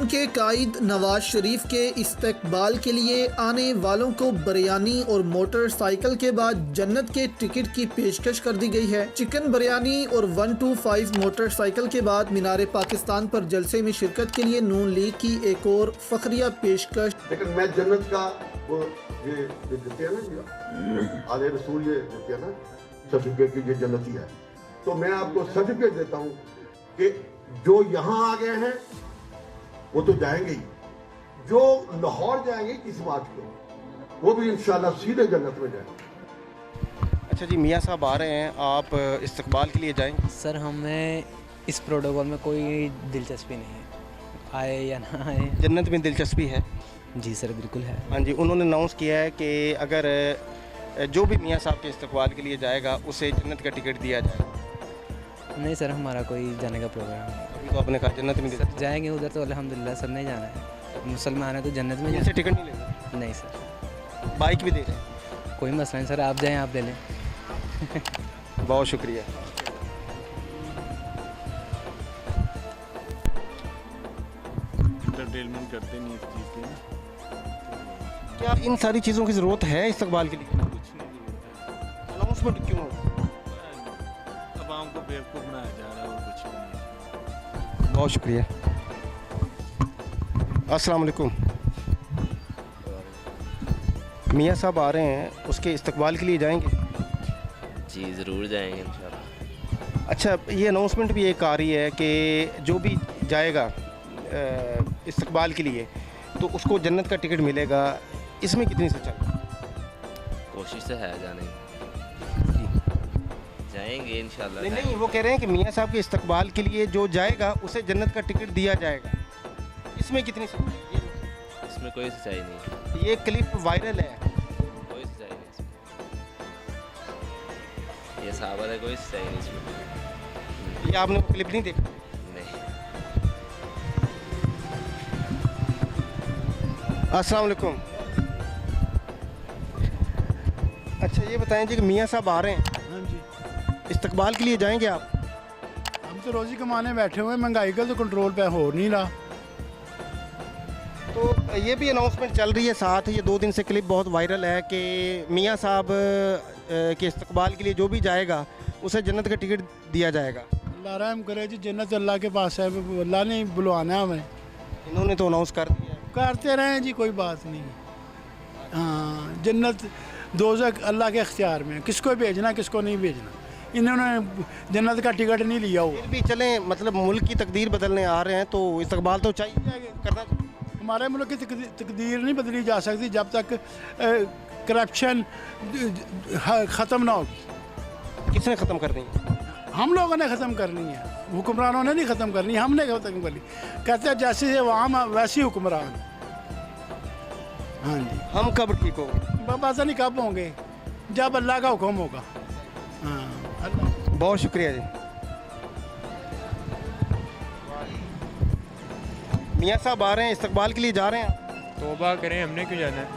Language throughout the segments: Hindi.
के कायद नवाज शरीफ के इस्तकबाल के लिए आने वालों को बिरयानी और मोटरसाइकिल के बाद जन्नत के टिकट की पेशकश कर दी गई है। चिकन बिरयानी और 125 मोटरसाइकिल के बाद मीनार पाकिस्तान पर जलसे में शिरकत के लिए नून लीग की एक और फखरिया पेशकश। लेकिन मैं जन्नत का वो ये देते हैं ना, आले रसूल ये देते हैं ना सर्टिफिकेट की, ये जन्नती है। तो मैं आपको सर्टिफिकेट देता हूँ कि जो यहाँ आ गए हैं वो तो जाएंगे ही, जो लाहौर जाएंगे किस बात को, वो भी इंशाल्लाह सीधे जन्नत में जाएंगे। अच्छा जी, मियाँ साहब आ रहे हैं, आप इस्तकबाल के लिए जाएंगे? सर हमें इस प्रोटोकॉल में कोई दिलचस्पी नहीं है, आए या ना आए। जन्नत में दिलचस्पी है? जी सर बिल्कुल है। हाँ जी, उन्होंने अनाउंस किया है कि अगर जो भी मियाँ साहब के इस्तकबाल के लिए जाएगा उसे जन्नत का टिकट दिया जाएगा। नहीं सर, हमारा कोई जाने का प्रोग्राम नहीं। अभी तो आपने कहा जन्नत में जाएंगे उधर तो अल्हम्दुलिल्लाह सब नहीं जाना है, मुसलमान है तो जन्नत में इनसे टिकट नहीं लेंगे? नहीं सर। बाइक भी दे रहे हैं? कोई मसला नहीं सर, आप जाएँ आप ले लें। बहुत शुक्रिया। एंटरटेनमेंट करते नहीं इस चीज़ की। क्या इन सारी चीज़ों की ज़रूरत है इस्तकबाल के लिए? कुछ नहीं ज़रूरत अनाउंसमेंट क्यों? है, आवाम को बेवकूफ़ बनाया जा रहा है और कुछ नहीं। बहुत शुक्रिया। अस्सलाम वालेकुम। मियाँ साहब आ रहे हैं, उसके इस्तकबाल के लिए जाएंगे? जी ज़रूर जाएंगे इंशाल्लाह। अच्छा, ये अनाउंसमेंट भी एक आ रही है कि जो भी जाएगा इस्तकबाल के लिए तो उसको जन्नत का टिकट मिलेगा, इसमें कितनी सच्चाई? कोशिश तो है जाने की, जाएंगे इंशाल्लाह। नहीं, वो कह रहे हैं कि मियाँ साहब के इस्तकबाल के लिए जो जाएगा उसे जन्नत का टिकट दिया जाएगा, इसमें कितनी सच्चाई? इसमें कोई सच्चाई नहीं, ये क्लिप वायरल है। कोई सच्चाई नहीं इसमें, ये साहब है, कोई सच्चाई नहीं इसमें। ये आपने वो क्लिप नहीं देखा? नहीं। अस्सलाम वालेकुम। अच्छा ये बताएं जी कि मियाँ साहब आ रहे हैं, हाँ जी, इस्तकबाल के लिए जाएंगे आप? हम तो रोज़ी कमाने बैठे हुए हैं, महंगाई का तो कंट्रोल पे हो नहीं रहा। तो ये भी अनाउंसमेंट चल रही है साथ, ये 2 दिन से क्लिप बहुत वायरल है कि मियाँ साहब के इस्तकबाल के लिए जो भी जाएगा उसे जन्नत का टिकट दिया जाएगा। अल्लाह रहम करे जी, जन्नत अल्लाह के पास है, अल्लाह ने बुलवाना है हमें। इन्होंने तो अनाउंस कर दिया है। करते रहें जी, कोई बात नहीं। हाँ, जन्नत दोज़ख अल्लाह के इख्तियार में, किसको भेजना किसको नहीं भेजना। इन्होंने जन्नत का टिकट नहीं लिया हुआ। फिर भी चलें, मतलब मुल्क की तकदीर बदलने आ रहे हैं तो इस्तकबाल तो चाहिए करना। हमारे मुल्क की तकदीर नहीं बदली जा सकती जब तक करप्शन ख़त्म ना हो। किसने ख़त्म करनी है? हम लोगों ने ख़त्म करनी है, हुक्मरानों ने नहीं ख़त्म करनी, हमने ख़त्म करनी। कहते हैं जैसे ये वहाँ वैसे ही हुक्मरान। हाँ जी। हम कब ठीक होंगे? पता नहीं कब होंगे, जब अल्लाह का हुक्म होगा। हाँ अल्लाह। बहुत शुक्रिया जी। मियाँ साहब आ रहे हैं, इस्तकबाल के लिए जा रहे हैं? तौबा करें, हमने क्यों जाना है?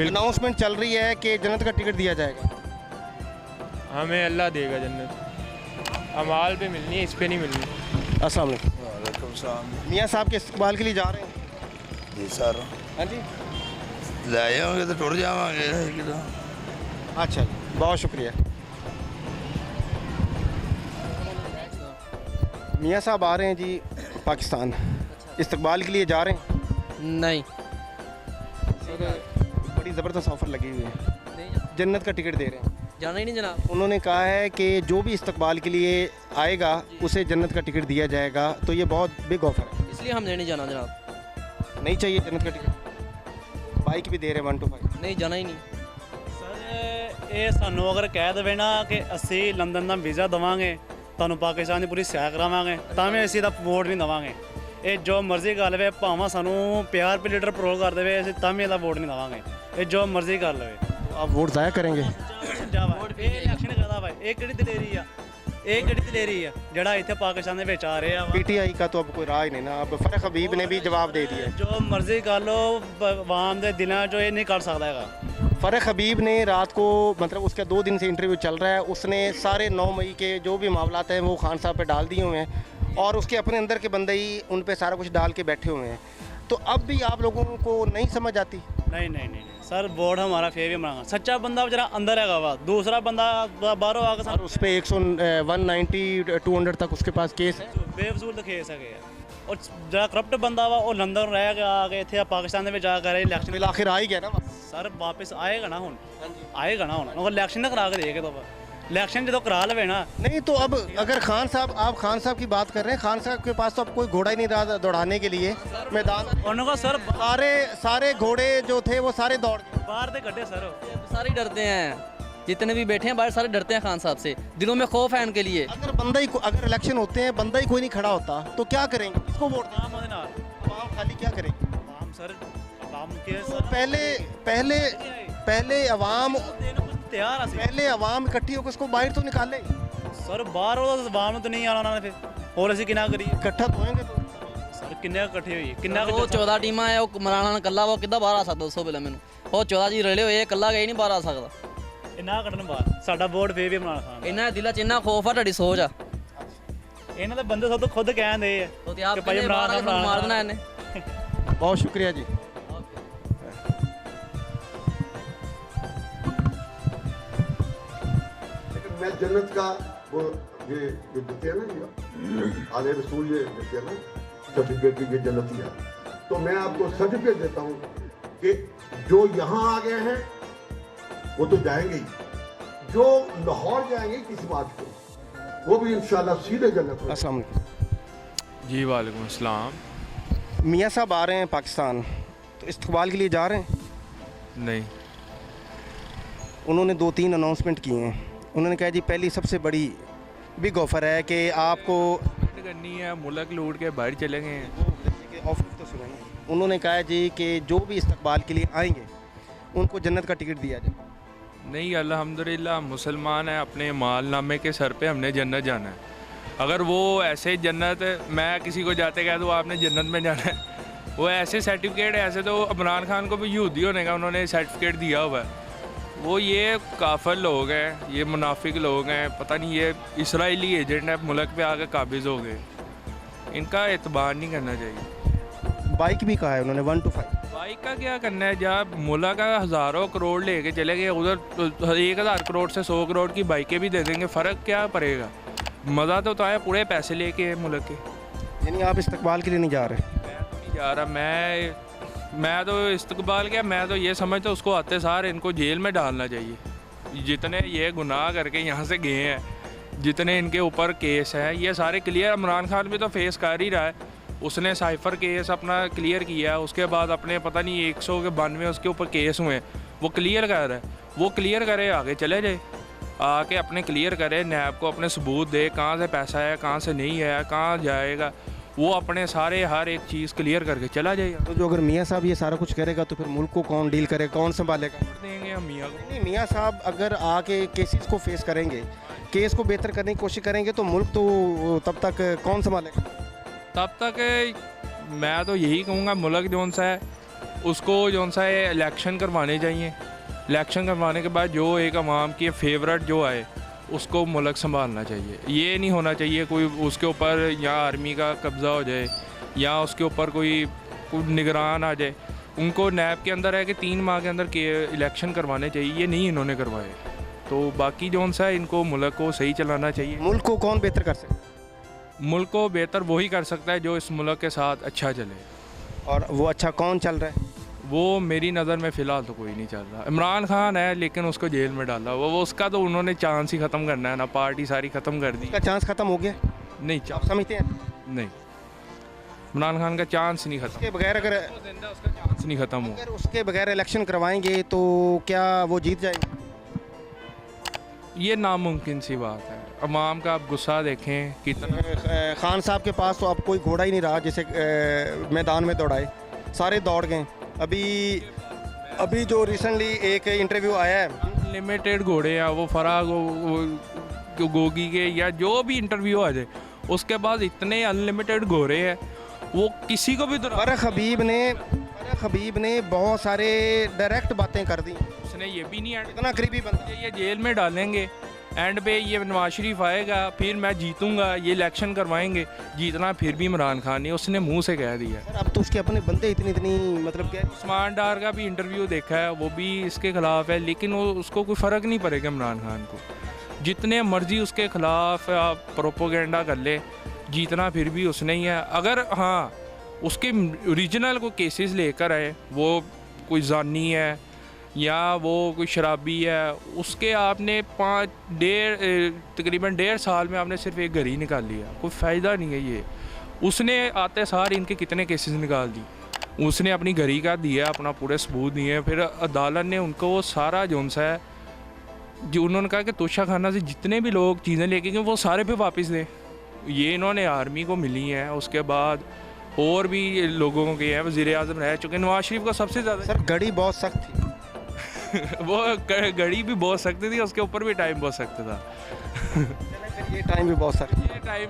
अनाउंसमेंट चल रही है कि जन्नत का टिकट दिया जाएगा। हमें अल्लाह देगा जन्नत, अमाल पे मिलनी है, इस पे नहीं मिलनी। अस्सलाम वालेकुम। वालेकुम सलाम। मियाँ साहब के इस्तकबाल के लिए जा रहे हैं? जी सर, हाँ जी। ले जाओगे तो टुट जावांगे। अच्छा, बहुत शुक्रिया। मियाँ साहब आ रहे हैं जी पाकिस्तान, इस्तकबाल के लिए जा रहे हैं? नहीं बड़ी ज़बरदस्त ऑफ़र लगी हुई है, जन्नत का टिकट दे रहे हैं। जाना ही नहीं जनाब। उन्होंने कहा है कि जो भी इस्तकबाल के लिए आएगा उसे जन्नत का टिकट दिया जाएगा, तो ये बहुत बिग ऑफ़र है। इसलिए हमने नहीं जाना जनाब। नहीं चाहिए जन्नत का टिकट? बाइक भी दे रहे हैं 125। नहीं जाना ही नहीं सर। ये सानू अगर कह देवे ना कि असी लंदन का वीज़ा देवांगे, तुहानू पाकिस्तान की पूरी सैर करावांगे, तां भी असी वोट नहीं देवांगे। ये जो मर्जी कर ले, भावें सानू प्यार पे लीडर प्रोल कर दे, असी तां भी वोट नहीं देवांगे। ये जो मर्जी कर ले। तो आप वोट ज़ाया करेंगे? इलेक्शन करदा भाई, ये केड़ी दलेरी आ, ये केड़ी दलेरी है जड़ा इत्थे पाकिस्तान दे विच आ रहे आ। पीटीआई का तो अब कोई राज नहीं ना, अब फरक हबीब ने भी जवाब दे दिया। जो मर्जी कर लो, आवाम दे दिलों जो ये नहीं कर सकता है। फ़रक हबीब ने रात को, मतलब उसका 2 दिन से इंटरव्यू चल रहा है, उसने सारे 9 मई के जो भी मामलात हैं वो खान साहब पे डाल दिए हुए हैं और उसके अपने अंदर के बंदे ही उन पे सारा कुछ डाल के बैठे हुए हैं। तो अब भी आप लोगों को नहीं समझ आती? नहीं नहीं नहीं नहीं सर, वोट हमारा फेव ही मांगा। सच्चा बंदा जरा अंदर है हुआ, दूसरा बंदा बाहरों आकर और उस पर 190 200 तक उसके पास केस है। बेफजूल खेल सके और जरा करप्ट बंदा वा और लंदन रह गया आगे थे पाकिस्तान में जाकर इलेक्शन आखिर आ ही गया ना सर, वापस आएगा ना हुन, आएगा ना हुन, अगर इलेक्शन करा के देखे तो इलेक्शन जो करा लवे ना। नहीं तो अब अगर खान साहब की बात कर रहे हैं, खान साहब के पास तो अब कोई घोड़ा ही नहीं रहा दौड़ाने के लिए मैदान। उन्होंने सर सारे घोड़े जो थे वो सारे दौड़ गए बाहर दे गड्ढे सर। सारे डरते हैं, जितने भी बैठे हैं बाहर सारे डरते हैं खान साहब से, दिलों में खौफ है उनके लिए। अगर इलेक्शन होते हैं बंदा ही कोई नहीं खड़ा होता तो क्या करेंगे? किसको वोट देंगे? आवाम खाली क्या करेंगे? आवाम सर, आवाम के पहले आवाम तैयार है, पहले आवाम इकट्ठी होकर उसको बाहर तो निकाले सर। बाहर हो तो आवाम तो नहीं आना उन्होंने, फिर और ऐसे किना करिए, इकट्ठा तो होएंगे तो सर किन्ने इकट्ठे होइए किन्ना वो 14 टीमां है, वो मराना कल्ला वो किद्दां बाहर आ सकदा? दसो पहले मैनू, वो 14 जी रले होए कल्ला गए नहीं बाहर आ सकदा। इन्ना कटन बाहर साडा वोट फेव ही इमरान खान। इन्हां दे दिलां च इन्ना खौफ आ, तुहाडी सोच आ। ਇਹਨਾਂ ਦੇ ਬੰਦੇ ਸਭ ਤੋਂ ਖੁਦ ਕਹਿੰਦੇ ਆ तो आप भाई इमरान खान मार देना इन्हें। बहुत शुक्रिया जी। लेकिन मैं जन्नत का वो ये देते हैं ना, ये आले रसूल ये देते हैं ना सर्टिफिकेट की, ये जन्नती है। तो मैं आपको सर्टिफिकेट देता हूँ कि जो यहाँ आ गए हैं वो तो जाएंगे ही, जो लाहौर जाएंगे किसी बात को वो भी इंशाल्लाह सीधे जन्नत में। अस्सलाम वालेकुम जी वालेकुम अस्सलाम। मियाँ साहब आ रहे हैं पाकिस्तान, तो इस्तकबाल के लिए जा रहे हैं? नहीं, उन्होंने 2-3 अनाउंसमेंट किए हैं। उन्होंने कहा जी पहली सबसे बड़ी बिग ऑफर है कि आपको करनी है, मुल्क लूट के बाहर चले गए हैं। ऑफर तो सुनाइए। उन्होंने कहा जी कि जो भी इस्तकबाल के लिए आएंगे उनको जन्नत का टिकट दिया जाए। नहीं, अल्हम्दुलिल्लाह मुसलमान है, अपने माल नामे के सर पे हमने जन्नत जाना है। अगर वो ऐसे जन्नत, मैं किसी को जाते कह दूँ आपने जन्नत में जाना है, वो ऐसे सर्टिफिकेट, ऐसे तो इमरान खान को भी यहूदी होने का उन्होंने सर्टिफिकेट दिया हुआ है। वो ये काफिर लोग हैं, ये मुनाफिक लोग हैं, पता नहीं ये इसराइली एजेंट है, मुल्क पे आके काबिज हो गए। इनका एतबार नहीं करना चाहिए। बाइक भी कहा है उन्होंने 1 to 5। बाइक का क्या करना है, जब मुल्क का हज़ारों करोड़ लेके चले गए, उधर 1000 करोड़ से 100 करोड़ की बाइकें भी दे देंगे, फ़र्क क्या पड़ेगा? मज़ा तो है पूरे पैसे लेके मुल्क के। यानी आप इस्तकबाल के लिए नहीं जा रहे? मैं तो नहीं जा रहा, मैं तो इस्तकबाल क्या, मैं तो ये समझता उसको आते सार इनको जेल में डालना चाहिए। जितने ये गुनाह करके यहाँ से गए हैं, जितने इनके ऊपर केस हैं, ये सारे क्लियर। इमरान खान भी तो फेस कर ही रहा है, उसने साइफ़र केस अपना क्लियर किया, उसके बाद अपने पता नहीं 192 उसके ऊपर केस हुए, वो क्लियर कर रहा है। वो क्लियर करे, आगे चले जाए, आके अपने क्लियर करे, नैब को अपने सबूत दे, कहाँ से पैसा है, कहाँ से नहीं है, कहाँ जाएगा, वो अपने सारे हर एक चीज़ क्लियर करके चला जाएगा। तो जो अगर मियाँ साहब ये सारा कुछ करेगा तो फिर मुल्क को कौन डील करेगा, कौन संभालेगा? देंगे हम मियाँ को। नहीं, मियाँ साहब अगर आके केसेस को फेस करेंगे, केस को बेहतर करने की कोशिश करेंगे तो मुल्क तो तब तक कौन संभालेगा? तब तक मैं तो यही कहूँगा, मुल्क जौन सा है उसको जौन सा है इलेक्शन करवाने चाहिए। इलेक्शन करवाने के बाद जो एक अवाम की फेवरेट जो आए उसको मुल्क संभालना चाहिए। ये नहीं होना चाहिए कोई उसके ऊपर या आर्मी का कब्ज़ा हो जाए या उसके ऊपर कोई निगरान आ जाए। उनको नैब के अंदर है कि 3 माह के अंदर के इलेक्शन करवाने चाहिए, ये नहीं इन्होंने करवाए। तो बाकी जौन सा है इनको मुल्क को सही चलाना चाहिए। मुल्क को कौन बेहतर कर सकता है? मुल्क को बेहतर वही कर सकता है जो इस मुल्क के साथ अच्छा चले। और वो अच्छा कौन चल रहा है? वो मेरी नज़र में फ़िलहाल तो कोई नहीं चल रहा। इमरान खान है लेकिन उसको जेल में डाला वो उसका तो उन्होंने चांस ही ख़त्म करना है ना, पार्टी सारी ख़त्म कर दी। उसका चांस ख़त्म हो गया? नहीं, आप समझते हैं? नहीं, इमरान खान का चांस नहीं ख़त्म। उसके बगैर अगर उसका चांस नहीं ख़त्म हो, अगर उसके बगैर इलेक्शन करवाएंगे तो क्या वो जीत जाएंगे? ये नामुमकिन सी बात है। अवाम का आप गुस्सा देखें कितना। खान साहब के पास तो अब कोई घोड़ा ही नहीं रहा जिसे मैदान में दौड़ाए, सारे दौड़ गए। अभी जो रिसेंटली एक इंटरव्यू आया है, लिमिटेड घोड़े हैं, वो फराग गोगी के या जो भी इंटरव्यू आ जाए उसके बाद इतने अनलिमिटेड घोड़े हैं, वो किसी को भी। फरख हबीब ने बहुत सारे डायरेक्ट बातें कर दी। उसने ये भी नहीं इतना करीबी बंदा, ये जेल में डालेंगे एंड पे ये नवाज शरीफ आएगा फिर मैं जीतूंगा, ये इलेक्शन करवाएंगे, जीतना फिर भी इमरान खान नहीं, उसने मुंह से कह दिया। सर अब तो उसके अपने बंदे इतनी मतलब क्या उस्मान डार का भी इंटरव्यू देखा है, वो भी इसके खिलाफ है, लेकिन वो उसको कोई फ़र्क नहीं पड़ेगा इमरान खान को। जितने मर्जी उसके खिलाफ आप प्रोपोगेंडा कर ले, जीतना फिर भी उसने ही है। अगर हाँ उसके ओरिजिनल को केसेस लेकर आए, वो कोई जानी है या वो कोई शराबी है, उसके आपने तकरीबन 1.5 साल में आपने सिर्फ एक घर ही निकाल लिया, कोई फ़ायदा नहीं है ये। उसने आते सार इनके कितने केसेस निकाल दी, उसने अपनी घड़ी का दिया, अपना पूरे सबूत दिए, फिर अदालत ने उनको वो सारा जोन सा है जो उन्होंने कहा कि तोशा खाना से जितने भी लोग चीज़ें लेके गए वो सारे पे वापस दें। ये इन्होंने आर्मी को मिली हैं, उसके बाद और भी लोगों के हैं, वज़ीर आज़म रह चुके। नवाज शरीफ का सबसे ज़्यादा सर घड़ी बहुत सख्त थी वो घड़ी भी बहुत सख्त थी, उसके ऊपर भी टाइम बहुत सख्त था। ये टाइम भी बहुत सख्त ये टाइम